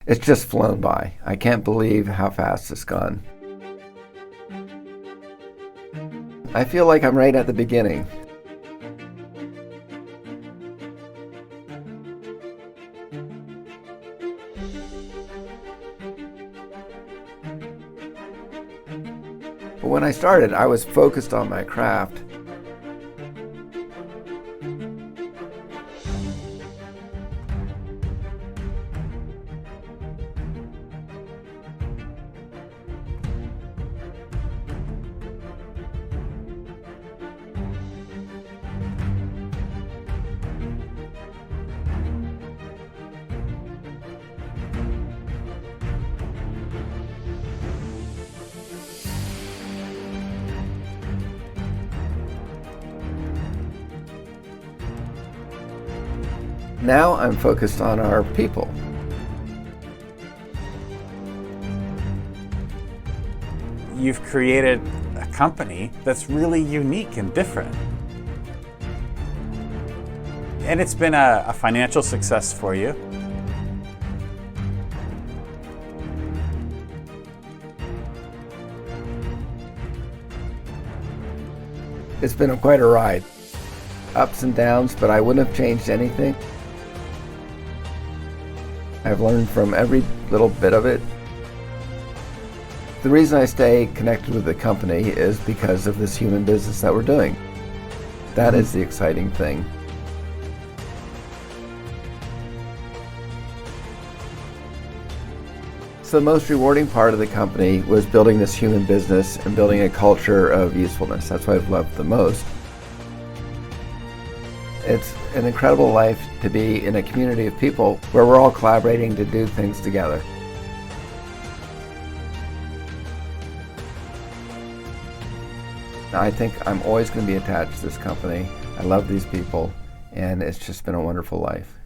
It's just flown by. I can't believe how fast it's gone. I feel like I'm right at the beginning. But when I started, I was focused on my craft. Now I'm focused on our people. You've created a company that's really unique and different. And it's been a financial success for you. It's been quite a ride. Ups and downs, but I wouldn't have changed anything. I've learned from every little bit of it. The reason I stay connected with the company is because of this human business that we're doing. That is the exciting thing. So the most rewarding part of the company was building this human business and building a culture of usefulness. That's what I've loved the most. It's an incredible life to be in a community of people where we're all collaborating to do things together. I think I'm always going to be attached to this company. I love these people, and it's just been a wonderful life.